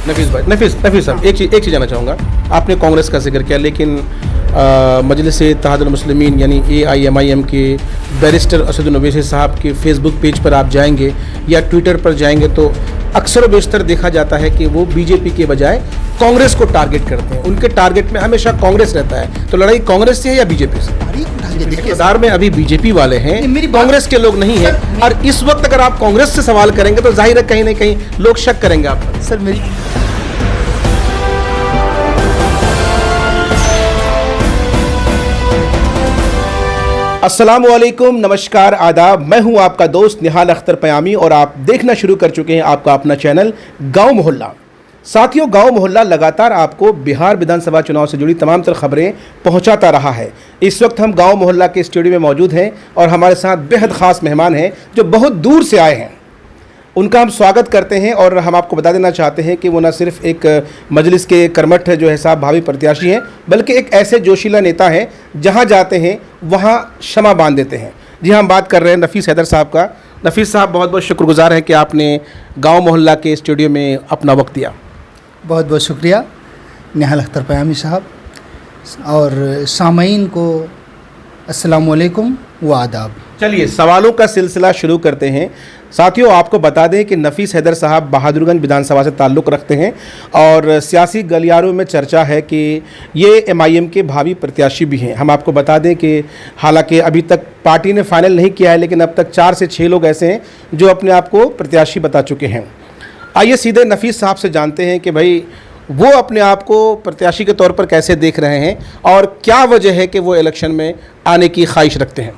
नफीस साहब, एक चीज़ जानना चाहूँगा। आपने कांग्रेस का जिक्र किया, लेकिन मजलिस इत्तेहादुल मुस्लिमीन यानी AIMIM के बैरिस्टर असदुद्दीन ओवैसी साहब के फेसबुक पेज पर आप जाएंगे या ट्विटर पर जाएंगे तो अक्सर बेशतर देखा जाता है कि वो बीजेपी के बजाय कांग्रेस को टारगेट करते हैं। उनके टारगेट में हमेशा कांग्रेस रहता है। तो लड़ाई कांग्रेस से है या बीजेपी से? इक़्तिदार में अभी बीजेपी वाले हैं, कांग्रेस के लोग नहीं हैं। और इस वक्त अगर आप कांग्रेस से सवाल करेंगे तो जाहिर है कहीं ना कहीं लोग शक करेंगे आप पर। सर मेरी अस्सलामुअलैकुम, नमस्कार, आदाब। मैं हूं आपका दोस्त निहाल अख्तर पयामी और आप देखना शुरू कर चुके हैं आपका अपना चैनल गांव मोहल्ला। साथियों, गांव मोहल्ला लगातार आपको बिहार विधानसभा चुनाव से जुड़ी तमाम तर खबरें पहुंचाता रहा है। इस वक्त हम गांव मोहल्ला के स्टूडियो में मौजूद हैं और हमारे साथ बेहद ख़ास मेहमान हैं जो बहुत दूर से आए हैं। उनका हम स्वागत करते हैं और हम आपको बता देना चाहते हैं कि वो न सिर्फ एक मजलिस के कर्मठ जो है साहब भावी प्रत्याशी हैं, बल्कि एक ऐसे जोशीला नेता हैं जहां जाते हैं वहां क्षमा बांध देते हैं। जी, हम बात कर रहे हैं नफीस हैदर साहब का। नफीस साहब, बहुत बहुत शुक्रगुजार हैं कि आपने गांव मोहल्ला के स्टूडियो में अपना वक्त दिया। बहुत बहुत शुक्रिया निहाल अख्तर पयामी साहब, और सामईन को अस्सलामुअलैकुम व आदाब। चलिए सवालों का सिलसिला शुरू करते हैं। साथियों, आपको बता दें कि नफीस हैदर साहब बहादुरगंज विधानसभा से ताल्लुक़ रखते हैं और सियासी गलियारों में चर्चा है कि ये MIM के भावी प्रत्याशी भी हैं। हम आपको बता दें कि हालांकि अभी तक पार्टी ने फाइनल नहीं किया है, लेकिन अब तक 4 से 6 लोग ऐसे हैं जो अपने आप को प्रत्याशी बता चुके हैं। आइए सीधे नफीस साहब से जानते हैं कि भाई वो अपने आप को प्रत्याशी के तौर पर कैसे देख रहे हैं और क्या वजह है कि वो इलेक्शन में आने की ख्वाहिश रखते हैं।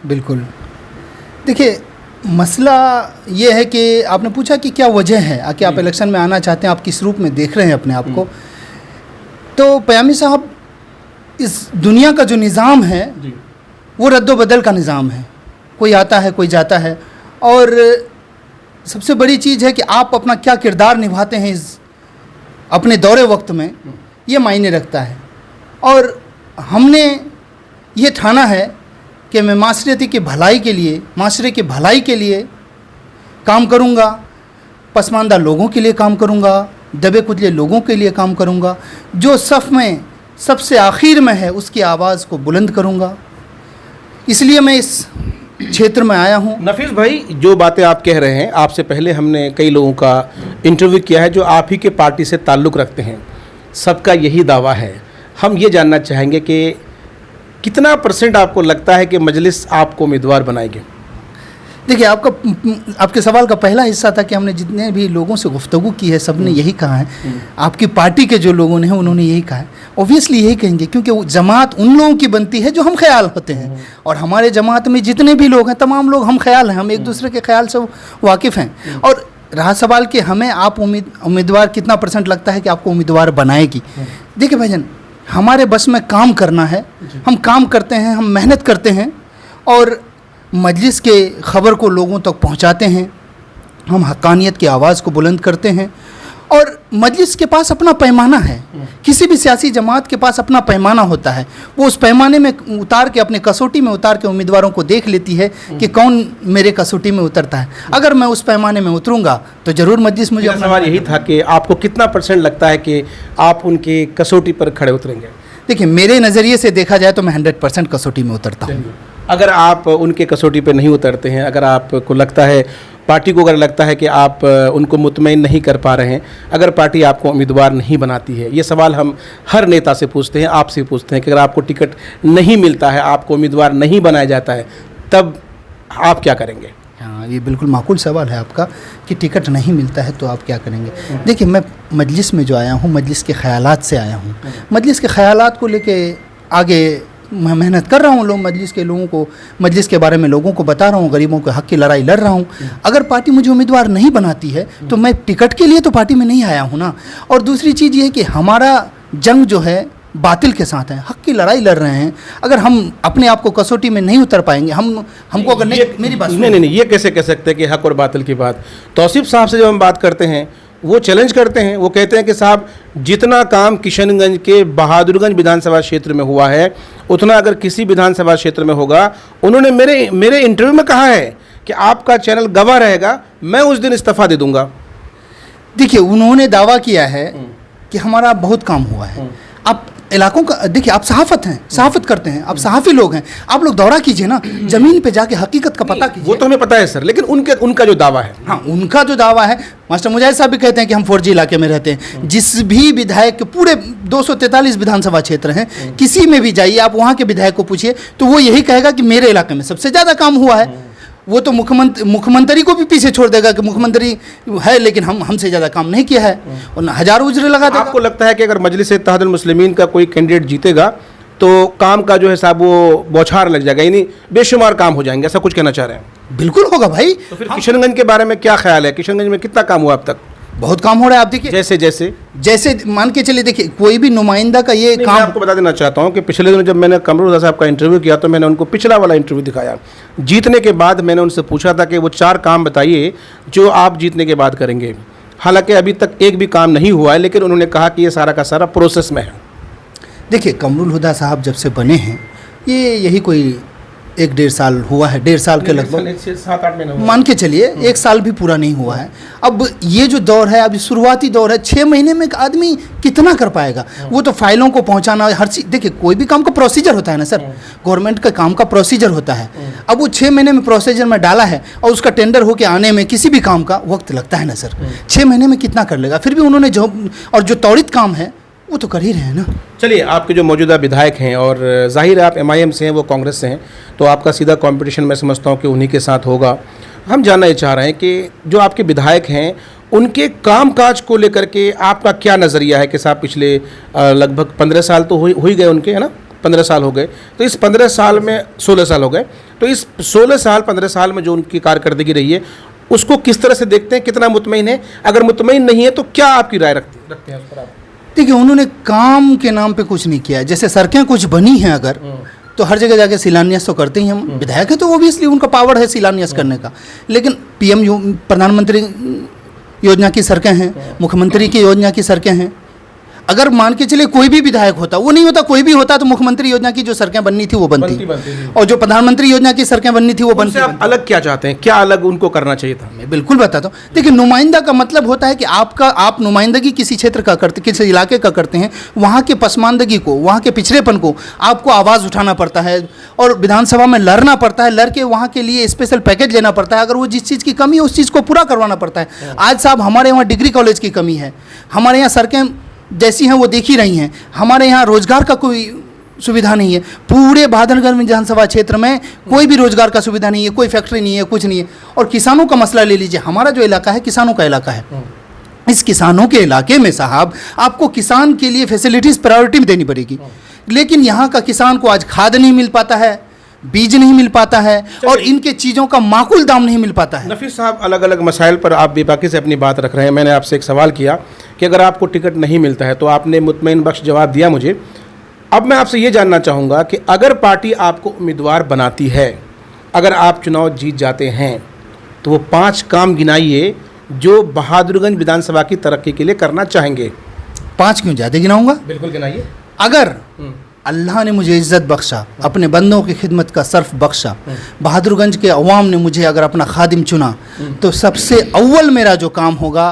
बिल्कुल, देखिए मसला ये है कि आपने पूछा कि क्या वजह है कि आप इलेक्शन में आना चाहते हैं, आप किस रूप में देख रहे हैं अपने आप को। तो पयामी साहब, इस दुनिया का जो निज़ाम है वो रद्दो-बदल का निज़ाम है। कोई आता है, कोई जाता है, और सबसे बड़ी चीज़ है कि आप अपना क्या किरदार निभाते हैं इस अपने दौरे वक्त में, ये मायने रखता है। और हमने ये ठाना है कि मैं माशरती की भलाई के लिए, माशरे की भलाई के लिए काम करूँगा, पसमानदा लोगों के लिए काम करूँगा, दबे कुचले लोगों के लिए काम करूँगा, जो सफ़ में सबसे आखिर में है उसकी आवाज़ को बुलंद करूँगा। इसलिए मैं इस क्षेत्र में आया हूँ। नफीस भाई, जो बातें आप कह रहे हैं, आपसे पहले हमने कई लोगों का इंटरव्यू किया है जो आप ही के पार्टी से ताल्लुक़ रखते हैं। सबका यही दावा है। हम ये जानना चाहेंगे कि कितना % आपको लगता है कि मजलिस आपको उम्मीदवार बनाएगी? देखिए, आपके सवाल का पहला हिस्सा था कि हमने जितने भी लोगों से गुफ्तगू की है सब ने यही कहा है। आपकी पार्टी के जो लोगों ने उन्होंने यही कहा है। ऑब्वियसली यही कहेंगे, क्योंकि वो जमात उन लोगों की बनती है जो हम ख्याल होते हैं, और हमारे जमात में जितने भी लोग हैं तमाम लोग हम ख्याल हैं, हम एक दूसरे के ख्याल से वाकिफ़ हैं। और रहा सवाल कि हमें आप उम्मीदवार कितना % लगता है कि आपको उम्मीदवार बनाएगी। देखिए भाईजान, हमारे बस में काम करना है, हम काम करते हैं, हम मेहनत करते हैं और मजलिस के ख़बर को लोगों तक पहुंचाते हैं, हम हक़ानियत की आवाज़ को बुलंद करते हैं। और मजलिस के पास अपना पैमाना है, किसी भी सियासी जमात के पास अपना पैमाना होता है। वो उस पैमाने में उतार के, अपने कसौटी में उतार के उम्मीदवारों को देख लेती है कि कौन मेरे कसौटी में उतरता है। अगर मैं उस पैमाने में उतरूँगा तो ज़रूर मजलिस मुझे। सवाल यही था कि आपको कितना % लगता है कि आप उनकी कसौटी पर खड़े उतरेंगे? देखिए, मेरे नज़रिए से देखा जाए तो मैं 100% कसौटी में उतरता हूँ। अगर आप उनके कसौटी पे नहीं उतरते हैं, अगर आपको लगता है, पार्टी को अगर लगता है कि आप उनको मुतमईन नहीं कर पा रहे हैं, अगर पार्टी आपको उम्मीदवार नहीं बनाती है, ये सवाल हम हर नेता से पूछते हैं, आपसे पूछते हैं कि अगर आपको टिकट नहीं मिलता है, आपको उम्मीदवार नहीं बनाया जाता है, तब आप क्या करेंगे? हाँ, ये बिल्कुल माकूल सवाल है आपका कि टिकट नहीं मिलता है तो आप क्या करेंगे। देखिए, मैं मजलिस में जो आया हूँ, मजलिस के ख़यालात से आया हूँ। मजलिस के ख़यालात को लेके आगे मैं मेहनत कर रहा हूँ। मजलिस के लोगों को, मजलिस के बारे में लोगों को बता रहा हूँ, गरीबों के हक़ की लड़ाई लड़ रहा हूँ। अगर पार्टी मुझे उम्मीदवार नहीं बनाती है तो मैं टिकट के लिए तो पार्टी में नहीं आया हूँ ना। और दूसरी चीज़ ये है कि हमारा जंग जो है बातिल के साथ है, हक़ की लड़ाई लड़ रहे हैं। अगर हम अपने आप को कसौटी में नहीं उतर पाएंगे, हमको अगर मेरी बात नहीं, ये कैसे कह सकते हैं कि हक़ और बातिल की बात? तौसीफ साहब से जब हम बात करते हैं, वो चैलेंज करते हैं, वो कहते हैं कि साहब, जितना काम किशनगंज के बहादुरगंज विधानसभा क्षेत्र में हुआ है उतना अगर किसी विधानसभा क्षेत्र में होगा, उन्होंने मेरे इंटरव्यू में कहा है कि आपका चैनल गवाह रहेगा, मैं उस दिन इस्तीफ़ा दे दूंगा। देखिए, उन्होंने दावा किया है कि हमारा बहुत काम हुआ है। आप इलाकों का देखिए, आप सहाफत हैं, सहाफत करते हैं, आप सहाफ़ी लोग हैं, आप लोग दौरा कीजिए ना, ज़मीन पे जाके हकीकत का पता कीजिए। वो तो हमें पता है सर, लेकिन उनका जो दावा है, हाँ, उनका जो दावा है, मास्टर मुजाहिद साहब भी कहते हैं कि हम 4G इलाके में रहते हैं। जिस भी विधायक के पूरे 243 विधानसभा क्षेत्र हैं, किसी में भी जाइए, आप वहाँ के विधायक को पूछिए तो वो यही कहेगा कि मेरे इलाके में सबसे ज़्यादा काम हुआ है। वो तो मुख्यमंत्री को भी पीछे छोड़ देगा कि मुख्यमंत्री है लेकिन हमसे ज़्यादा काम नहीं किया है, और हज़ारों उजरे लगा देगा। आपको लगता है कि अगर मजलिस इत्तेहादुल मुस्लिमीन का कोई कैंडिडेट जीतेगा तो काम का जो है साहब वो बौछार लग जाएगा, यानी बेशुमार काम हो जाएंगे, ऐसा कुछ कहना चाह रहे हैं? बिल्कुल होगा भाई। तो फिर किशनगंज के बारे में क्या ख्याल है? किशनगंज में कितना काम हुआ अब तक? बहुत काम हो रहा है। आप देखिए, जैसे मान के चलिए, देखिए कोई भी नुमाइंदा का ये काम। मैं आपको बता देना चाहता हूं कि पिछले दिनों जब मैंने कमरुल हुदा साहब का इंटरव्यू किया तो मैंने उनको पिछला वाला इंटरव्यू दिखाया। जीतने के बाद मैंने उनसे पूछा था कि वो 4 काम बताइए जो आप जीतने के बाद करेंगे। हालांकि अभी तक एक भी काम नहीं हुआ है, लेकिन उन्होंने कहा कि ये सारा का सारा प्रोसेस में है। देखिए, कमरुल हुदा साहब जब से बने हैं, ये यही कोई 1-1.5 साल हुआ है, 1.5 साल के लगभग, 7-8 महीने मान के चलिए 1 साल भी पूरा नहीं हुआ है। अब ये जो दौर है, अभी शुरुआती दौर है, 6 महीने में एक आदमी कितना कर पाएगा? वो तो फाइलों को पहुंचाना, हर चीज़, देखिए कोई भी काम का प्रोसीजर होता है ना सर, गवर्नमेंट का काम का प्रोसीजर होता है। अब वो 6 महीने में प्रोसीजर में डाला है और उसका टेंडर होके आने में किसी भी काम का वक्त लगता है ना सर। 6 महीने में कितना कर लेगा? फिर भी उन्होंने जो त्वरित काम है वो तो कर ही रहे हैं ना। चलिए, आपके जो मौजूदा विधायक हैं, और जाहिर है आप MIM से हैं, वो कांग्रेस से हैं, तो आपका सीधा कंपटीशन मैं समझता हूं कि उन्हीं के साथ होगा। हम जानना ये चाह रहे हैं कि जो आपके विधायक हैं उनके कामकाज को लेकर के आपका क्या नज़रिया है? कि साहब पिछले लगभग 15 साल तो हो ही गए उनके, है ना, 15 साल हो गए, तो इस 15 साल में 16 साल हो गए, तो इस 15 साल में जो उनकी कारकर्दगी रही है उसको किस तरह से देखते हैं? कितना मुतमईन है? अगर मुतमईन नहीं है तो क्या आपकी राय रखते हैं उस पर आप? देखिए, उन्होंने काम के नाम पे कुछ नहीं किया है। जैसे सड़कें कुछ बनी हैं अगर, तो हर जगह जाके शिलान्यास तो करते ही हम विधायक हैं, तो ओबियसली उनका पावर है शिलान्यास करने का। लेकिन PM प्रधानमंत्री योजना की सड़कें हैं, मुख्यमंत्री की योजना की सड़कें हैं। अगर मान के चलिए कोई भी विधायक होता, वो नहीं होता, कोई भी होता, तो मुख्यमंत्री योजना की जो सड़कें बननी थी वो बनती, और जो प्रधानमंत्री योजना की सड़कें बननी थी वो बनती। आप अलग क्या चाहते हैं? क्या अलग उनको करना चाहिए था? मैं बिल्कुल बताता हूँ। देखिए, नुमाइंदा का मतलब होता है कि आप नुमाइंदगी किसी क्षेत्र का करते, किसी इलाके का करते हैं, वहाँ के पसमानदगी को, वहाँ के पिछड़ेपन को आपको आवाज़ उठाना पड़ता है और विधानसभा में लड़ना पड़ता है। लड़ के वहाँ के लिए स्पेशल पैकेज लेना पड़ता है। अगर वो जिस चीज़ की कमी है उस चीज़ को पूरा करवाना पड़ता है। आज साहब हमारे यहाँ डिग्री कॉलेज की कमी है, हमारे यहाँ सड़कें जैसी हैं वो देख ही रही हैं, हमारे यहाँ रोजगार का कोई सुविधा नहीं है। पूरे बहादुरगढ़ विधानसभा क्षेत्र में कोई भी रोजगार का सुविधा नहीं है, कोई फैक्ट्री नहीं है, कुछ नहीं है। और किसानों का मसला ले लीजिए, हमारा जो इलाका है किसानों का इलाका है। इस किसानों के इलाके में साहब आपको किसान के लिए फैसिलिटीज़ प्रायोरिटी में देनी पड़ेगी, लेकिन यहाँ का किसान को आज खाद नहीं मिल पाता है, बीज नहीं मिल पाता है, और इनके चीज़ों का माकूल दाम नहीं मिल पाता है। नफीस साहब, अलग अलग मसाइल पर आप बेबाकी से अपनी बात रख रहे हैं। मैंने आपसे एक सवाल किया कि अगर आपको टिकट नहीं मिलता है, तो आपने मुतमईन बख्श जवाब दिया मुझे। अब मैं आपसे ये जानना चाहूँगा कि अगर पार्टी आपको उम्मीदवार बनाती है, अगर आप चुनाव जीत जाते हैं, तो वो 5 काम गिनाइए जो बहादुरगंज विधानसभा की तरक्की के लिए करना चाहेंगे। 5 क्यों, ज़्यादा गिनाऊंगा? बिल्कुल गिनाइए। अगर अल्लाह ने मुझे इज़्ज़त बख्शा, अपने बंदों की खिदमत का सर्फ बख्शा, बहादुरगंज के अवाम ने मुझे अगर अपना खादिम चुना, तो सबसे अव्वल मेरा जो काम होगा,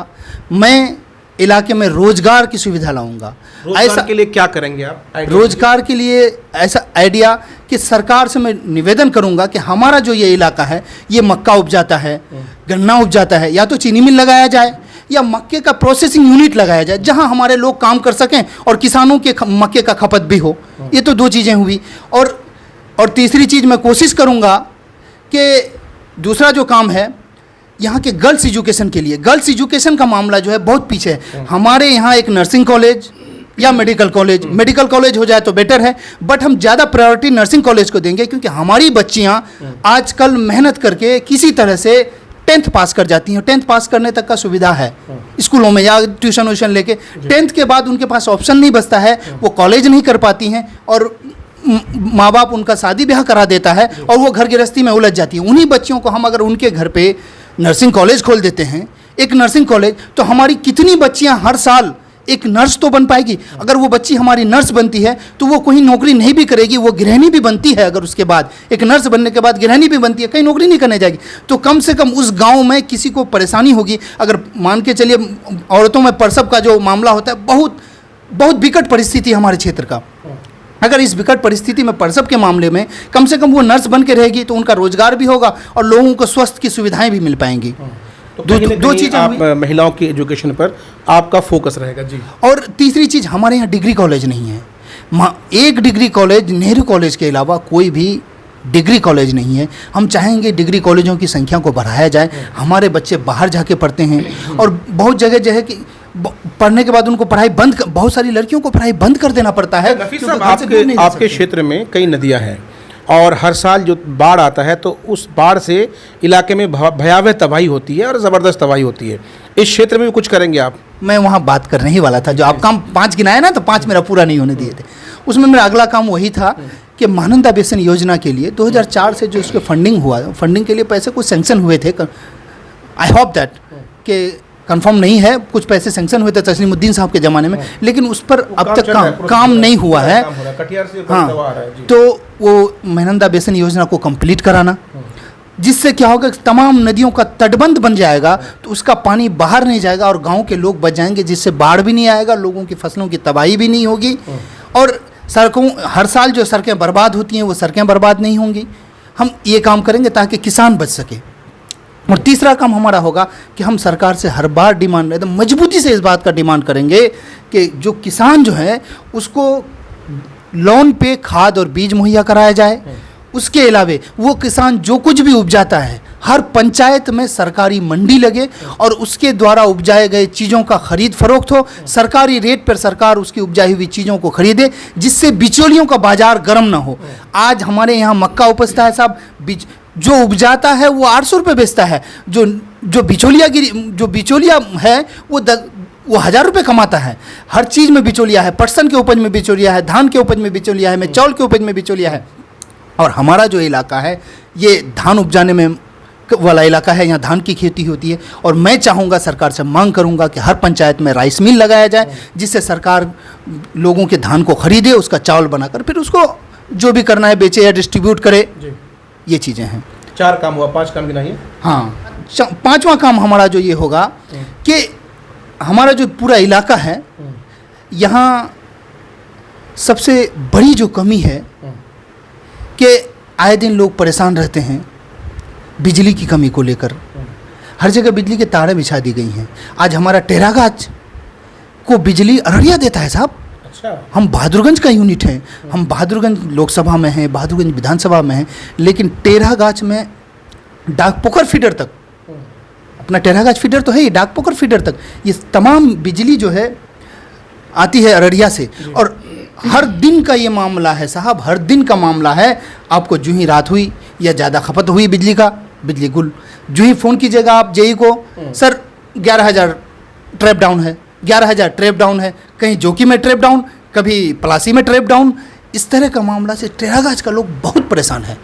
मैं इलाके में रोजगार की सुविधा लाऊंगा। ऐसा के लिए क्या करेंगे आप? रोजगार के लिए ऐसा आइडिया कि सरकार से मैं निवेदन करूंगा कि हमारा जो ये इलाका है, ये मक्का उपजाता है, गन्ना उपजाता है, या तो चीनी मिल लगाया जाए या मक्के का प्रोसेसिंग यूनिट लगाया जाए, जहां हमारे लोग काम कर सकें और किसानों के मक्के का खपत भी हो। ये तो 2 चीज़ें हुई। और तीसरी चीज़ मैं कोशिश करूंगा कि दूसरा जो काम है, यहाँ के गर्ल्स एजुकेशन के लिए, गर्ल्स एजुकेशन का मामला जो है बहुत पीछे है। हमारे यहाँ एक नर्सिंग कॉलेज या मेडिकल कॉलेज हो जाए तो बेटर है, बट हम ज़्यादा प्रायोरिटी नर्सिंग कॉलेज को देंगे, क्योंकि हमारी बच्चियाँ आजकल मेहनत करके किसी तरह से 10th पास कर जाती हैं। 10th पास करने तक का सुविधा है स्कूलों में, या ट्यूशन व्यूशन लेके 10th के बाद उनके पास ऑप्शन नहीं बचता है, वो कॉलेज नहीं कर पाती हैं, और माँ बाप उनका शादी ब्याह करा देता है और वो घर गृहस्थी में उलझ जाती है। उन्हीं बच्चियों को हम अगर उनके घर पे नर्सिंग कॉलेज खोल देते हैं, एक नर्सिंग कॉलेज, तो हमारी कितनी बच्चियां हर साल एक नर्स तो बन पाएगी। अगर वो बच्ची हमारी नर्स बनती है तो वो कोई नौकरी नहीं भी करेगी, वो गृहिणी भी बनती है। अगर उसके बाद एक नर्स बनने के बाद गृहिणी भी बनती है, कहीं नौकरी नहीं करने जाएगी, तो कम से कम उस गांव में किसी को परेशानी होगी। अगर मान के चलिए औरतों में प्रसव का जो मामला होता है, बहुत बहुत विकट परिस्थिति है हमारे क्षेत्र का। अगर इस विकट परिस्थिति में प्रसव के मामले में कम से कम वो नर्स बन के रहेगी तो उनका रोजगार भी होगा और लोगों को स्वास्थ्य की सुविधाएं भी मिल पाएंगी। तो दो चीज़ आप महिलाओं की एजुकेशन पर आपका फोकस रहेगा जी। और तीसरी चीज़, हमारे यहाँ डिग्री कॉलेज नहीं है। एक डिग्री कॉलेज, नेहरू कॉलेज के अलावा कोई भी डिग्री कॉलेज नहीं है। हम चाहेंगे डिग्री कॉलेजों की संख्या को बढ़ाया जाए। हमारे बच्चे बाहर जाके पढ़ते हैं और बहुत जगह जो है कि पढ़ने के बाद उनको पढ़ाई बंद, बहुत सारी लड़कियों को पढ़ाई बंद कर देना पड़ता है। नफीस साहब, आपके क्षेत्र में कई नदियां हैं और हर साल जो बाढ़ आता है तो उस बाढ़ से इलाके में भयावह तबाही होती है और ज़बरदस्त तबाही होती है। इस क्षेत्र में भी कुछ करेंगे आप? मैं वहाँ बात करने ही वाला था। जो आप काम 5 गिनाए ना, तो 5 मेरा पूरा नहीं होने दिए थे। उसमें मेरा अगला काम वही था कि महानंदा बेसिन योजना के लिए 2004 से जो उसके फंडिंग हुआ, फंडिंग के लिए पैसे कुछ सेंक्शन हुए थे। आई होप दैट कि कंफर्म नहीं है, कुछ पैसे सेंक्शन हुए थे तस्लीमुद्दीन साहब के ज़माने में, लेकिन उस पर अब तक काम नहीं हुआ है। हाँ, तो वो महानंदा बेसिन योजना को कंप्लीट कराना, जिससे क्या होगा, तमाम नदियों का तटबंध बन जाएगा तो उसका पानी बाहर नहीं जाएगा और गांव के लोग बच जाएंगे, जिससे बाढ़ भी नहीं आएगा, लोगों की फसलों की तबाही भी नहीं होगी और सड़कों, हर साल जो सड़कें बर्बाद होती हैं वो सड़कें बर्बाद नहीं होंगी। हम ये काम करेंगे ताकि किसान बच सके। और तीसरा काम हमारा होगा कि हम सरकार से हर बार डिमांड, एकदम मजबूती से इस बात का डिमांड करेंगे कि जो किसान जो है उसको लोन पे खाद और बीज मुहैया कराया जाए। उसके अलावे वो किसान जो कुछ भी उपजाता है, हर पंचायत में सरकारी मंडी लगे और उसके द्वारा उपजाए गए चीज़ों का खरीद फरोख्त हो। सरकारी रेट पर सरकार उसकी उपजाई हुई चीज़ों को खरीदे, जिससे बिचौलियों का बाजार गर्म ना हो। आज हमारे यहाँ मक्का उपजता है साहब, जो उपजाता है वो 800 रुपये बेचता है, जो बिचौलिया है वो 1000 रुपये कमाता है। हर चीज़ में बिचौलिया है, पटसन के उपज में बिचौलिया है, धान के उपज में बिचौलिया है, में चावल के उपज में बिचौलिया है। और हमारा जो इलाका है ये धान उपजाने में वाला इलाका है, यहाँ धान की खेती होती है और मैं चाहूँगा, सरकार से मांग करूँगा कि हर पंचायत में राइस मिल लगाया जाए, जिससे सरकार लोगों के धान को खरीदे, उसका चावल बनाकर फिर उसको जो भी करना है बेचे या डिस्ट्रीब्यूट करे। ये चीज़ें हैं। 4 काम हुआ, 5 काम गिनाइए। हाँ, 5वां काम हमारा जो ये होगा कि हमारा जो पूरा इलाका है, यहाँ सबसे बड़ी जो कमी है कि आए दिन लोग परेशान रहते हैं बिजली की कमी को लेकर। हर जगह बिजली के तारें बिछा दी गई हैं। आज हमारा टेरागाछ को बिजली अररिया देता है साहब। हम बहादुरगंज का यूनिट है, हम बहादुरगंज लोकसभा में हैं, बहादुरगंज विधानसभा में हैं, लेकिन टेरागाछ में डाकपोखर फीडर तक, अपना टेरागाछ फीडर तो है ही, डाकपोखर फीडर तक ये तमाम बिजली जो है आती है अररिया से। और हर दिन का ये मामला है साहब, हर दिन का मामला है। आपको जो ही रात हुई या ज़्यादा खपत हुई बिजली का, बिजली गुल, जो ही फ़ोन कीजिएगा आप जेई को, सर 11,000 ट्रैप डाउन है, 11,000 ट्रैप डाउन है, कहीं जोकी में ट्रैप डाउन, कभी पलासी में ट्रैप डाउन। इस तरह का मामला से टेरागाछ का लोग बहुत परेशान है।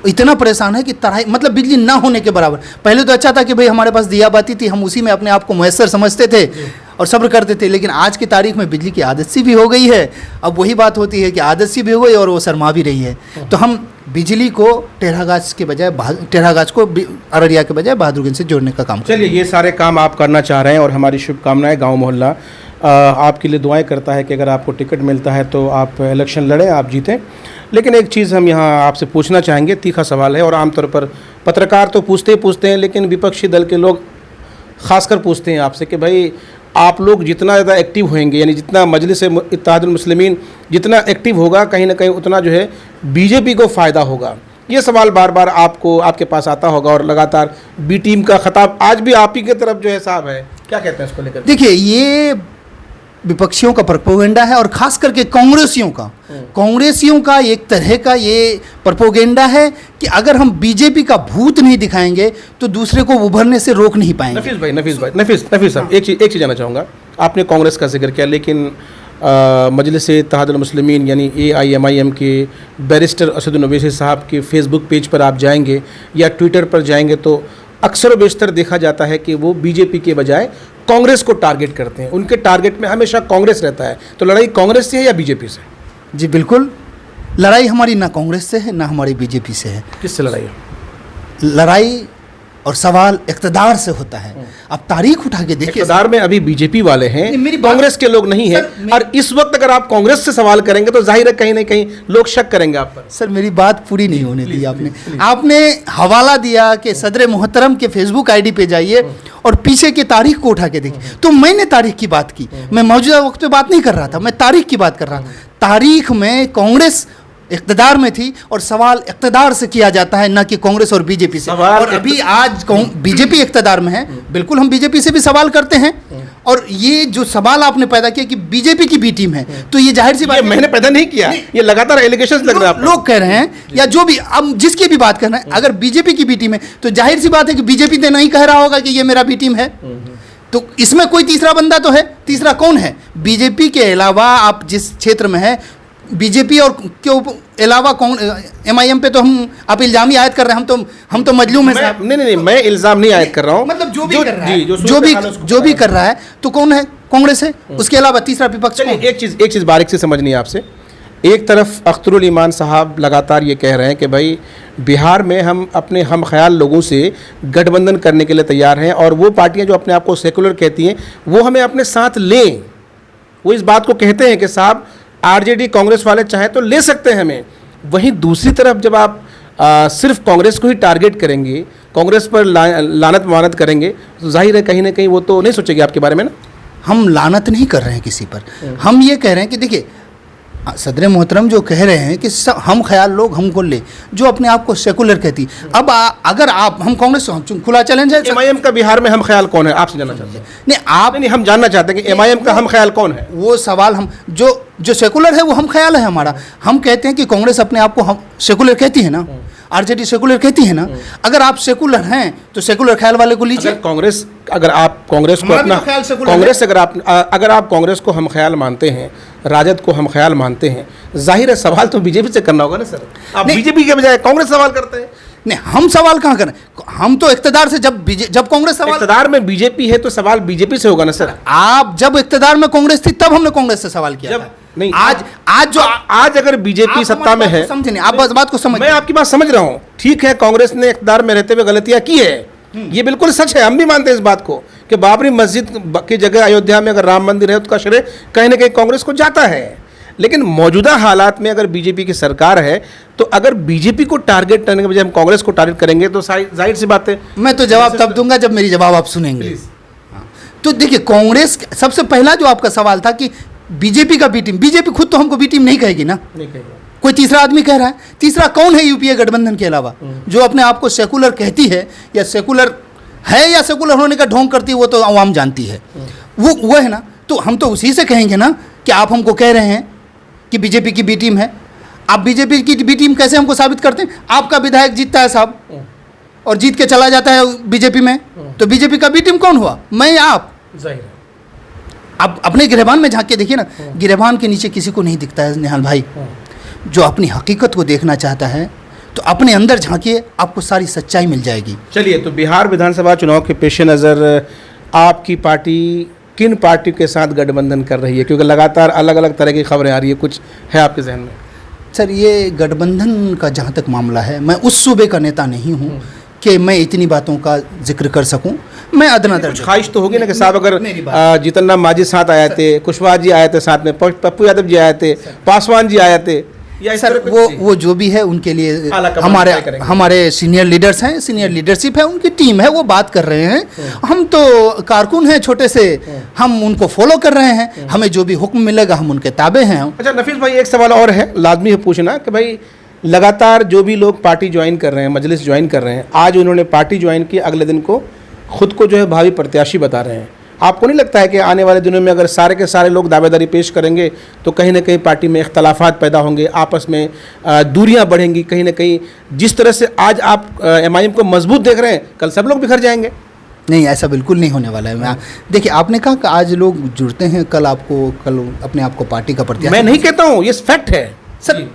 इतना परेशान है कि तराई, मतलब बिजली ना होने के बराबर। पहले तो अच्छा था कि भाई हमारे पास दिया बाती थी, हम उसी में अपने आप को मुयस्सर समझते थे और सब्र करते थे, लेकिन आज की तारीख में बिजली की आदत सी भी हो गई है। अब वही बात होती है कि आदत सी भी हो गई और वो शर्मा भी रही है। तो हम बिजली को टेरागाछ के बजाय, टेरागाछ को अररिया के बजाय बहादुरगंज से जोड़ने का काम। चलिए, ये सारे काम आप करना चाह रहे हैं और हमारी शुभकामनाएं। गाँव मोहल्ला आपके लिए दुआएं करता है कि अगर आपको टिकट मिलता है तो आप इलेक्शन लड़ें, आप जीतें। लेकिन एक चीज़ हम यहाँ आपसे पूछना चाहेंगे, तीखा सवाल है और आमतौर पर पत्रकार तो पूछते हैं, लेकिन विपक्षी दल के लोग खासकर पूछते हैं आपसे कि भाई आप लोग जितना ज़्यादा एक्टिव होंगे, यानी जितना मजलिस इत्तेहादुल मुस्लिमीन जितना एक्टिव होगा, कहीं ना कहीं उतना जो है बीजेपी को फ़ायदा होगा। ये सवाल बार बार आपके पास आता होगा और लगातार बी टीम का खिताब आज भी आप ही की तरफ जो है साहब है, क्या कहते हैं इसको लेकर? देखिए, ये विपक्षियों का प्रोपोगेंडा है और खास करके कांग्रेसियों का एक तरह का ये प्रोपोगेंडा है कि अगर हम बीजेपी का भूत नहीं दिखाएंगे तो दूसरे को उभरने से रोक नहीं पाएंगे। नफीस साहब, एक चीज़ जानना चाहूँगा। आपने कांग्रेस का जिक्र किया, लेकिन मजलिस इत्तेहादुल मुस्लिमीन यानी AIMIM के बैरिस्टर असदुल ओवैसी साहब के फेसबुक पेज पर आप जाएंगे या ट्विटर पर जाएंगे तो अक्सर बेशतर देखा जाता है कि वो बीजेपी के बजाय कांग्रेस को टारगेट करते हैं, उनके टारगेट में हमेशा कांग्रेस रहता है। तो लड़ाई कांग्रेस से है या बीजेपी से? जी बिल्कुल, लड़ाई हमारी ना कांग्रेस से है ना हमारी बीजेपी से है। किससे लड़ाई है? लड़ाई और सवाल इक़्तिदार से होता है। अब तारीख उठा के देखिए, इक़्तिदार में अभी बीजेपी वाले हैं, मेरी बात- कांग्रेस के लोग नहीं हैं। सर, और इस वक्त अगर आप कांग्रेस से सवाल करेंगे तो जाहिर है कहीं ना कहीं लोग शक करेंगे आप पर। सर मेरी बात पूरी नहीं होने दी आपने हवाला दिया कि सदर मोहतरम के फेसबुक आईडी पे जाइए और पीछे की तारीख को उठा के देखिए। तो मैंने तारीख की बात की, मैं मौजूदा वक्त पे बात नहीं कर रहा था, मैं तारीख की बात कर रहा था। तारीख में कांग्रेस इक़्तिदार में थी और सवाल इक़्तिदार से किया जाता है, ना कि कांग्रेस और बीजेपी से। और अभी आज बीजेपी इक़्तिदार में है, बिल्कुल हम बीजेपी से भी सवाल करते हैं। और ये जो सवाल आपने पैदा किया कि बीजेपी की बी टीम है, तो ये जाहिर सी बात ये मैंने पैदा नहीं किया, ये लगातार एलिगेशंस लग रहा है। लोग कह रहे हैं या जो भी, अब जिसकी भी बात कर रहे हैं, अगर बीजेपी की बी टीम है तो जाहिर सी बात है कि बीजेपी तो नहीं कह रहा होगा कि ये मेरा बी टीम है। तो इसमें कोई तीसरा बंदा तो है। तीसरा कौन है? बीजेपी के अलावा आप जिस क्षेत्र में है, बीजेपी और के अलावा कौन? एमआईएम पे तो आप इल्जाम ही आयद कर रहे हैं। हम तो मजलूम है साहब। नहीं, मैं इल्जाम नहीं आयद कर रहा हूँ। मतलब जो भी कर रहा है, जी, जो भी कर रहा है तो कौन है? कांग्रेस है। उसके अलावा तीसरा विपक्ष कौन? एक चीज बारीक से समझनी है आपसे। एक तरफ अख्तरुल ईमान साहब लगातार ये कह रहे हैं कि भाई बिहार में हम अपने हम ख्याल लोगों से गठबंधन करने के लिए तैयार हैं, और वो पार्टियां जो अपने आप को सेकुलर कहती हैं वो हमें अपने साथ लें। वो इस बात को कहते हैं कि साहब आरजेडी कांग्रेस वाले चाहे तो ले सकते हैं हमें। वहीं दूसरी तरफ जब आप सिर्फ कांग्रेस को ही टारगेट करेंगे, कांग्रेस पर लानत मानत करेंगे, तो जाहिर है कहीं ना कहीं वो तो नहीं सोचेगी आपके बारे में ना। हम लानत नहीं कर रहे हैं किसी पर, हम ये कह रहे हैं कि देखिए सदर मोहतरम जो कह रहे हैं कि हम ख्याल लोग हमको ले, जो अपने आप को सेकुलर कहती। अब अगर आप, हम कांग्रेस खुला चैलेंज है। एमआईएम का बिहार में हम ख्याल कौन है आपसे जानना चाहते हैं? नहीं आप नहीं, हम जानना चाहते हैं कि एमआईएम का हम ख्याल कौन है। वो सवाल हम जो सेकुलर है वो हम ख्याल है हमारा। हम कहते हैं कि कांग्रेस अपने आप को हम सेकुलर कहती है ना, आरजेडी सेकुलर कहती है ना। अगर आप सेकुलर हैं तो सेकुलर ख्याल वाले को लीजिए। अगर आप कांग्रेस को अपना कांग्रेस अगर आप कांग्रेस को हम ख्याल मानते हैं, राजद को हम ख्याल मानते हैं, जाहिर है सवाल तो बीजेपी से करना होगा ना सर। आप बीजेपी के बजाय कांग्रेस सवाल करते हैं। नहीं, हम सवाल कहाँ करें? हम तो इक़्तिदार से जब कांग्रेस सवाल, इक़्तिदार में बीजेपी है तो सवाल बीजेपी से होगा ना सर। आप जब इक़्तिदार में कांग्रेस थी तब हमने कांग्रेस से सवाल किया था। नहीं, आज अगर बीजेपी सत्ता में है, समझे नहीं आप, बस बात को समझ। मैं आपकी बात समझ रहा हूँ। ठीक है, कांग्रेस ने इक़्तिदार में रहते हुए गलतियां की है, ये बिल्कुल सच है, हम भी मानते हैं इस बात को कि बाबरी मस्जिद की जगह अयोध्या में अगर राम मंदिर है तो उसका श्रेय कहीं ना कहीं कांग्रेस को जाता है। लेकिन मौजूदा हालात में अगर बीजेपी की सरकार है तो अगर बीजेपी को टारगेट करने के बजाय हम कांग्रेस को टारगेट करेंगे तो जाहिर सी बात है। मैं तो जवाब तब दूंगा जब मेरी जवाब आप सुनेंगे। तो देखिए, कांग्रेस सबसे पहला जो आपका सवाल था कि बीजेपी का बी टीम, बीजेपी खुद तो हमको बी टीम नहीं कहेगी ना, नहीं कहेगी। कोई तीसरा आदमी कह रहा है। तीसरा कौन है यूपीए गठबंधन के अलावा जो अपने आप को सेकुलर कहती है, या सेकुलर है या सेकुलर होने का ढोंग करती है, वो तो आवाम जानती है। वो है ना। तो हम तो उसी से कहेंगे ना कि आप हमको कह रहे हैं कि बीजेपी की बी टीम है। आप बीजेपी की बी टीम कैसे हमको साबित करते हैं? आपका विधायक जीतता है साहब और जीत के चला जाता है बीजेपी में, तो बीजेपी का बी टीम कौन हुआ? मैं या आप? आप अपने गिरेबान में झांक के देखिए ना, गिरेबान के नीचे किसी को नहीं दिखता है निहाल भाई। जो अपनी हकीकत को देखना चाहता है तो अपने अंदर झांकिए, आपको सारी सच्चाई मिल जाएगी। चलिए, तो बिहार विधानसभा चुनाव के पेश नज़र आपकी पार्टी किन पार्टी के साथ गठबंधन कर रही है? क्योंकि लगातार अलग अलग तरह की खबरें आ रही है, कुछ है आपके जहन में? सर, ये गठबंधन का जहाँ तक मामला है, मैं उस सूबे का नेता नहीं हूँ कि मैं इतनी बातों का जिक्र कर सकूं। मैं अदना दर्ज, ख्वाहिश तो होगी ना कि साहब अगर जीतन राम मांझी साथ आए थे, कुशवाहा जी आए थे साथ में, पप्पू यादव जी आए थे, पासवान जी आए थे, या सर वो जो भी है उनके लिए हमारे सीनियर लीडर्स हैं, सीनियर लीडरशिप है, उनकी टीम है, वो बात कर रहे हैं। हम तो कारकुन हैं छोटे से, हम उनको फॉलो कर रहे हैं, हमें जो भी हुक्म मिलेगा हम उनके ताबे हैं। अच्छा नफीस भाई, एक सवाल और है, लाजमी है पूछना कि भाई लगातार जो भी लोग पार्टी ज्वाइन कर रहे हैं, मजलिस ज्वाइन कर रहे हैं, आज उन्होंने पार्टी ज्वाइन की, अगले दिन को खुद को जो है भावी प्रत्याशी बता रहे हैं। आपको नहीं लगता है कि आने वाले दिनों में अगर सारे के सारे लोग दावेदारी पेश करेंगे तो कहीं ना कहीं पार्टी में इख्तलाफात पैदा होंगे, आपस में दूरियां बढ़ेंगी, कहीं ना कहीं जिस तरह से आज आप एमआईएम को मजबूत देख रहे हैं, कल सब लोग बिखर जाएंगे? नहीं, ऐसा बिल्कुल नहीं होने वाला है। देखिए, आपने कहा कि आज लोग जुड़ते हैं, कल अपने आप को पार्टी का प्रत्याशी। मैं नहीं कहता हूँ, ये फैक्ट है सर।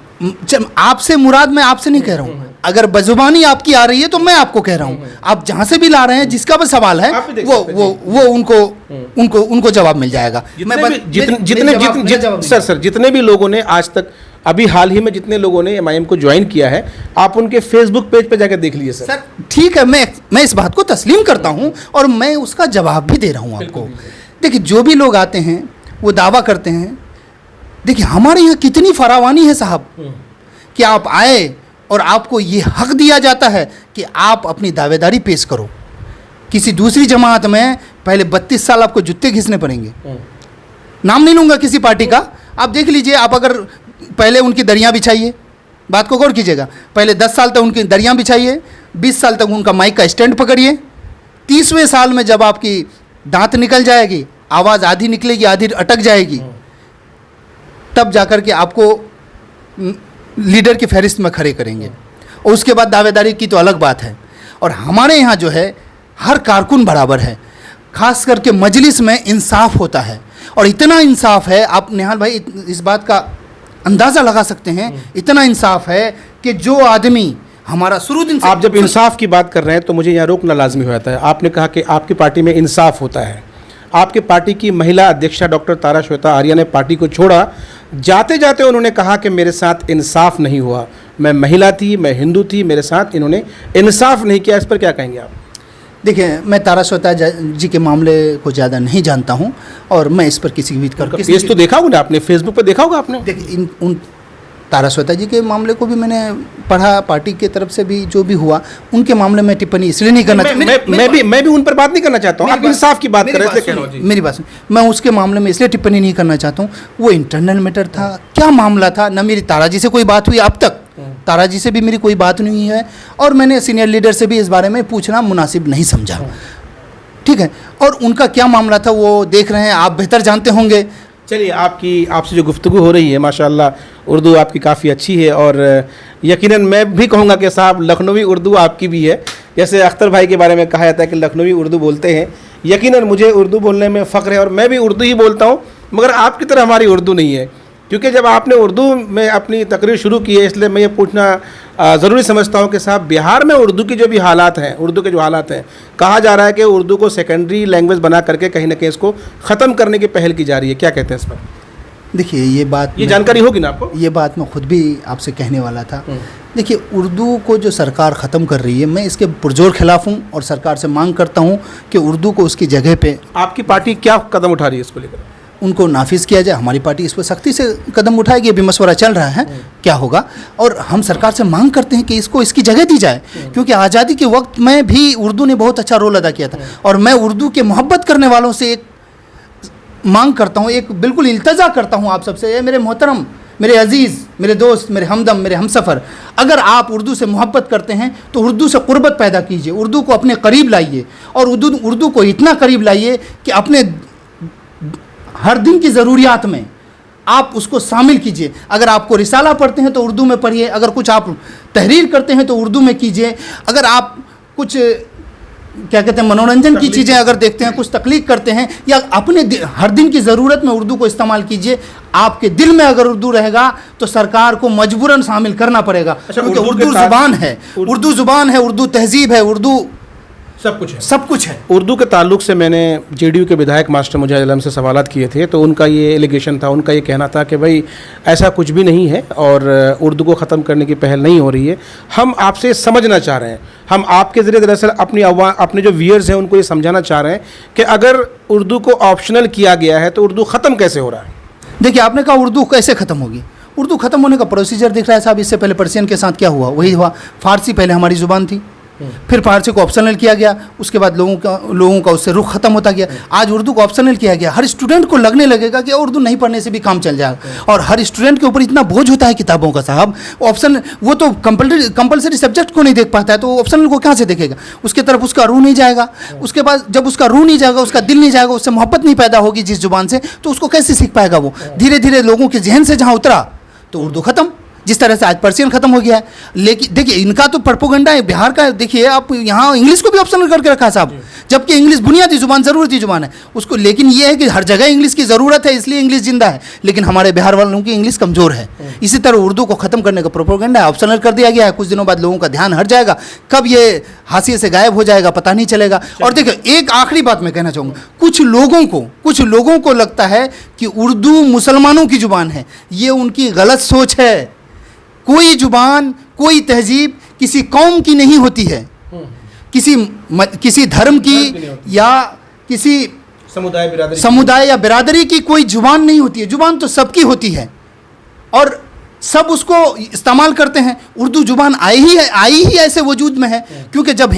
आपसे मुराद, मैं आपसे नहीं कह रहा हूँ, अगर बजुबानी आपकी आ रही है तो मैं आपको कह रहा हूँ, आप जहाँ से भी ला रहे हैं, जिसका भी सवाल है आप भी देख वो सकते हैं, वो उनको जवाब मिल जाएगा। सर जितने भी लोगों ने आज तक, अभी हाल ही में जितने लोगों ने एमआईएम को ज्वाइन किया है, आप उनके फेसबुक पेज पे जाकर देख लीजिए सर। ठीक है, मैं इस बात को तस्लीम करता हूं और मैं उसका जवाब भी दे रहा हूं आपको। देखिए, जो भी लोग आते हैं वो दावा करते हैं, देखिए हमारे यहाँ कितनी फरावानी है साहब, कि आप आए और आपको ये हक दिया जाता है कि आप अपनी दावेदारी पेश करो। किसी दूसरी जमात में पहले 32 साल आपको जूते घिसने पड़ेंगे। नाम नहीं लूँगा किसी पार्टी का, आप देख लीजिए। आप अगर पहले उनकी दरियाँ बिछाइए, बात को गौर कीजिएगा, पहले 10 साल तक उनकी दरियाँ बिछाइए, 20 साल तक उनका माइक का स्टैंड पकड़िए, 30वें साल में जब आपकी दांत निकल जाएगी, आवाज़ आधी निकलेगी आधी अटक जाएगी, तब जाकर के आपको लीडर की फहरिस्त में खड़े करेंगे। और उसके बाद दावेदारी की तो अलग बात है। और हमारे यहाँ जो है हर कारकुन बराबर है, खास करके मजलिस में इंसाफ होता है। और इतना इंसाफ है, आप निहाल भाई इस बात का अंदाज़ा लगा सकते हैं, इतना इंसाफ है कि जो आदमी हमारा शुरू दिन से, आप जब इंसाफ की बात कर रहे हैं तो मुझे यहाँ रोकना लाजमी हो जाता है। आपने कहा कि आपकी पार्टी में इंसाफ होता है। आपके पार्टी की महिला अध्यक्षा डॉक्टर तारा श्वेता आर्या ने पार्टी को छोड़ा, जाते जाते उन्होंने कहा कि मेरे साथ इंसाफ नहीं हुआ, मैं महिला थी, मैं हिंदू थी, मेरे साथ इन्होंने इंसाफ नहीं किया। इस पर क्या कहेंगे आप? देखिए, मैं तारा श्वेता जी के मामले को ज़्यादा नहीं जानता हूं और मैं इस पर किसी भी पेज तो देखा होगा ना आपने, फेसबुक पर देखा होगा आपने। देखिए, उन तारा श्वेता जी के मामले को भी मैंने पढ़ा, पार्टी की तरफ से भी जो भी हुआ उनके मामले में टिप्पणी इसलिए नहीं करना चाहता। मैं भी उन पर बात नहीं करना चाहता हूँ, आप इंसाफ की बात कर रहे थे। मेरी बात सुनिए, मैं उसके मामले में इसलिए टिप्पणी नहीं करना चाहता हूँ, वो इंटरनल मैटर था, क्या मामला था। न मेरी तारा जी से कोई बात हुई अब तक, तारा जी से भी मेरी कोई बात नहीं हुई है, और मैंने सीनियर लीडर से भी इस बारे में पूछना मुनासिब नहीं समझा। ठीक है, और उनका क्या मामला था वो देख रहे हैं, आप बेहतर जानते होंगे। चलिए, आपसे जो गुफ्तगू हो रही है, माशाल्लाह उर्दू आपकी काफ़ी अच्छी है, और यकीनन मैं भी कहूँगा कि साहब लखनवी उर्दू आपकी भी है। जैसे अख्तर भाई के बारे में कहा जाता है कि लखनवी उर्दू बोलते हैं, यकीनन मुझे उर्दू बोलने में फ़ख्र है और मैं भी उर्दू ही बोलता हूँ, मगर आपकी तरह हमारी उर्दू नहीं है। क्योंकि जब आपने उर्दू में अपनी तकरीर शुरू की है, इसलिए मैं ये पूछना ज़रूरी समझता हूँ कि साहब बिहार में उर्दू की जो भी हालात हैं, उर्दू के जो हालात हैं, कहा जा रहा है कि उर्दू को सेकेंडरी लैंग्वेज बना करके कहीं ना कहीं इसको ख़त्म करने की पहल की जा रही है, क्या कहते हैं इस पर? देखिए, ये जानकारी होगी ना आपको? ये बात मैं खुद भी आपसे कहने वाला था। देखिए, उर्दू को जो सरकार ख़त्म कर रही है, मैं इसके पुरजोर खिलाफ हूँ और सरकार से मांग करता हूँ कि उर्दू को उसकी जगह पे। आपकी पार्टी क्या कदम उठा रही है इसको लेकर? उनको नाफिज किया जाए। हमारी पार्टी इस पर सख्ती से कदम उठाएगी, अभी मशवरा चल रहा है क्या होगा, और हम सरकार से मांग करते हैं कि इसको इसकी जगह दी जाए। क्योंकि आज़ादी के वक्त में भी उर्दू ने बहुत अच्छा रोल अदा किया था, और मैं उर्दू के मोहब्बत करने वालों से एक मांग करता हूँ, एक बिल्कुल इल्तजा करता हूँ आप सबसे, ये मेरे मोहतरम, मेरे अजीज़, मेरे दोस्त, मेरे हमदम, मेरे हमसफ़र, अगर आप उर्दू से मोहब्बत करते हैं तो उर्दू से क़ुर्बत पैदा कीजिए, उर्दू को अपने करीब लाइए, और उर्दू को इतना करीब लाइए कि अपने हर दिन की ज़रूरियात में आप उसको शामिल कीजिए। अगर आपको रिसाला पढ़ते हैं तो उर्दू में पढ़िए, अगर कुछ आप तहरीर करते हैं तो उर्दू में कीजिए, अगर आप कुछ क्या कहते हैं मनोरंजन की चीज़ें अगर देखते हैं, कुछ तख्लीक करते हैं, या अपने हर दिन की ज़रूरत में उर्दू को इस्तेमाल कीजिए। आपके दिल में अगर उर्दू रहेगा तो सरकार को मजबूरन शामिल करना पड़ेगा। क्योंकि उर्दू ज़ुबान है, उर्दू ज़ुबान है, उर्दू तहजीब है, उर्दू सब कुछ है, सब कुछ है। उर्दू के ताल्लुक से मैंने जेडीयू के विधायक मास्टर मुजाहिद आलम से सवालात किए थे, तो उनका ये एलिगेशन था, उनका ये कहना था कि भाई ऐसा कुछ भी नहीं है और उर्दू को ख़त्म करने की पहल नहीं हो रही है। हम आपसे समझना चाह रहे हैं, हम आपके ज़रिए दरअसल अपने जो व्यूअर्स हैं उनको ये समझाना चाह रहे हैं कि अगर उर्दू को ऑप्शनल किया गया है तो उर्दू ख़त्म कैसे हो रहा है? देखिए, आपने कहा उर्दू कैसे ख़त्म होगी, उर्दू ख़त्म होने का प्रोसीजर दिख रहा है साहब। इससे पहले पर्शियन के साथ क्या हुआ, वही हुआ। फ़ारसी पहले हमारी ज़ुबान थी, फिर फारसी को ऑप्शनल किया गया, उसके बाद लोगों का उससे रुख खत्म होता गया। आज उर्दू को ऑप्शनल किया गया, हर स्टूडेंट को लगने लगेगा कि उर्दू नहीं पढ़ने से भी काम चल जाएगा, और हर स्टूडेंट के ऊपर इतना बोझ होता है किताबों का साहब। ऑप्शन वो तो कंपलसरी सब्जेक्ट को नहीं देख पाता है, तो ऑप्शनल को कहाँ से देखेगा? उसके तरफ उसका रूह नहीं जाएगा। उसके बाद जब उसका रूह नहीं जाएगा, उसका दिल नहीं जाएगा, उससे मोहब्बत नहीं पैदा होगी जिस जुबान से, तो उसको कैसे सीख पाएगा वो? धीरे धीरे लोगों के जहन से जहाँ उतरा तो उर्दू ख़त्म। जिस तरह से आज पर्शियन खत्म हो गया है। लेकिन देखिए इनका तो प्रोपेगेंडा है बिहार का। देखिए आप यहाँ इंग्लिश को भी ऑप्शनल करके रखा है साहब, जबकि इंग्लिश बुनियादी जुबान, ज़रूरती जुबान है उसको। लेकिन ये है कि हर जगह इंग्लिश की ज़रूरत है, इसलिए इंग्लिश जिंदा है, लेकिन हमारे बिहार वालों की इंग्लिश कमज़ोर है। इसी तरह उर्दू को ख़त्म करने का प्रोपेगेंडा है, ऑप्शनल कर दिया गया है। कुछ दिनों बाद लोगों का ध्यान हट जाएगा, कब ये हाशिए से गायब हो जाएगा पता नहीं चलेगा। और देखिए एक आखिरी बात मैं कहना चाहूँगा, कुछ लोगों को लगता है कि उर्दू मुसलमानों की ज़ुबान है। ये उनकी गलत सोच है। कोई ज़ुबान, कोई तहजीब किसी कौम की नहीं होती है, किसी धर्म की या किसी समुदाय या बिरादरी की कोई जुबान नहीं होती है। जुबान तो सबकी होती है और सब उसको इस्तेमाल करते हैं। उर्दू जुबान आई ही ऐसे वजूद में है क्योंकि जब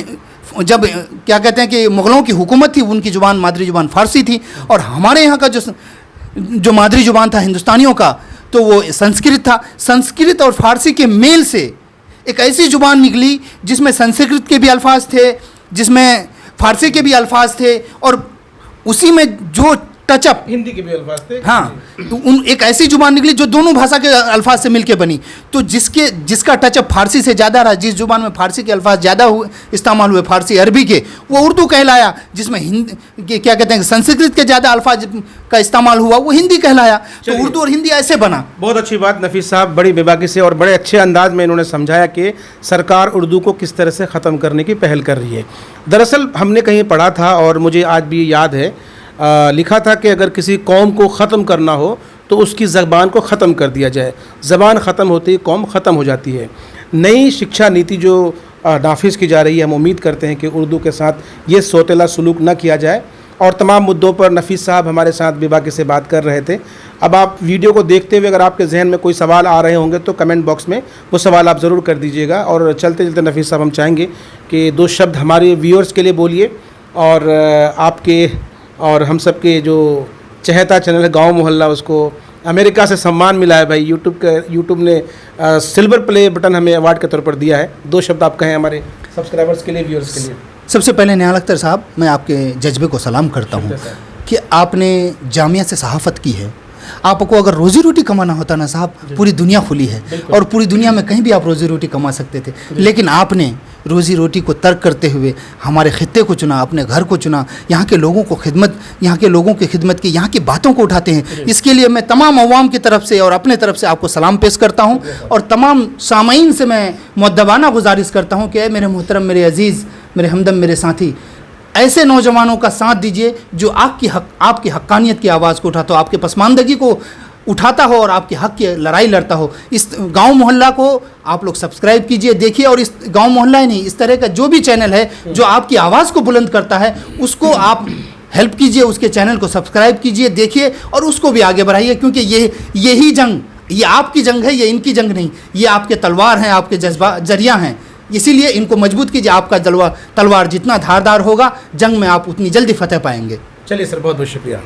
क्या कहते हैं कि मुग़लों की हुकूमत थी, उनकी जुबान मादरी जुबान फ़ारसी थी, और हमारे यहाँ का जो मादरी जुबान था हिंदुस्तानियों का, तो वो संस्कृत था। संस्कृत और फ़ारसी के मेल से एक ऐसी जुबान निकली जिसमें संस्कृत के भी अल्फाज थे, जिसमें फ़ारसी के भी अल्फाज थे, और उसी में जो टचअप हिंदी के भी अल्फाज थे। हाँ, तो एक ऐसी जुबान निकली जो दोनों भाषा के अल्फाज से मिलके बनी। तो जिसका टचअप फारसी से ज़्यादा रहा, जिस जुबान में फारसी के अल्फाज ज़्यादा हुए इस्तेमाल हुए फारसी अरबी के, वो उर्दू कहलाया। जिसमें हिंदी क्या कहते हैं संस्कृत के ज़्यादा अल्फाज का इस्तेमाल हुआ, वो हिंदी कहलाया। तो उर्दू और हिंदी ऐसे बना। बहुत अच्छी बात नफीस साहब, बड़ी बेबाकी से और बड़े अच्छे अंदाज में इन्होंने समझाया कि सरकार उर्दू को किस तरह से ख़त्म करने की पहल कर रही है। दरअसल हमने कहीं पढ़ा था और मुझे आज भी याद है, लिखा था कि अगर किसी कौम को ख़त्म करना हो तो उसकी ज़बान को ख़त्म कर दिया जाए। ज़बान ख़त्म होती है, कौम ख़त्म हो जाती है। नई शिक्षा नीति जो नाफिज की जा रही है, हम उम्मीद करते हैं कि उर्दू के साथ ये सौतेला सलूक न किया जाए। और तमाम मुद्दों पर नफीस साहब हमारे साथ बेबाकी से बात कर रहे थे। अब आप वीडियो को देखते हुए अगर आपके जहन में कोई सवाल आ रहे होंगे तो कमेंट बॉक्स में वो सवाल आप ज़रूर कर दीजिएगा। और चलते चलते नफीस साहब हम चाहेंगे कि 2 शब्द हमारे व्यूअर्स के लिए बोलिए, और आपके और हम सब के जो चहेता चैनल है गांव मोहल्ला, उसको अमेरिका से सम्मान मिला है भाई। यूट्यूब ने सिल्वर प्ले बटन हमें अवार्ड के तौर पर दिया है। 2 शब्द आप कहें हमारे सब्सक्राइबर्स के लिए, व्यूअर्स के लिए। सबसे पहले निहाल अख्तर साहब, मैं आपके जज्बे को सलाम करता हूँ कि आपने जामिया से सहाफ़त की है। आपको अगर रोज़ी रोटी कमाना होता ना साहब, पूरी दुनिया खुली है और पूरी दुनिया में कहीं भी आप रोज़ी रोटी कमा सकते थे, लेकिन आपने रोज़ी रोटी को तर्क करते हुए हमारे ख़ित्ते को चुना, अपने घर को चुना, यहाँ के लोगों की खिदमत की, यहाँ की बातों को उठाते हैं। इसके लिए मैं तमाम अवाम की तरफ से और अपने तरफ से आपको सलाम पेश करता हूँ, और तमाम सामाईन से मैं मुअद्दबाना गुजारिश करता हूँ कि मेरे मोहतरम, मेरे अज़ीज़, मेरे हमदम, मेरे साथी, ऐसे नौजवानों का साथ दीजिए जो आपकी हक्कानियत की आवाज़ को उठाता हो, आपके पसमानदगी को उठाता हो और आपके हक़ की लड़ाई लड़ता हो। इस गांव मोहल्ला को आप लोग सब्सक्राइब कीजिए, देखिए, और इस गांव मोहल्ला ही नहीं, इस तरह का जो भी चैनल है जो आपकी आवाज़ को बुलंद करता है, उसको आप हेल्प कीजिए, उसके चैनल को सब्सक्राइब कीजिए, देखिए, और उसको भी आगे बढ़ाइए। क्योंकि यही जंग, ये आपकी जंग है, ये इनकी जंग नहीं। ये आपके तलवार हैं, आपके जरिया हैं, इसीलिए इनको मजबूत कीजिए। आपका तलवार जितना धारदार होगा, जंग में आप उतनी जल्दी फतेह पाएंगे। चलिए सर, बहुत बहुत शुक्रिया।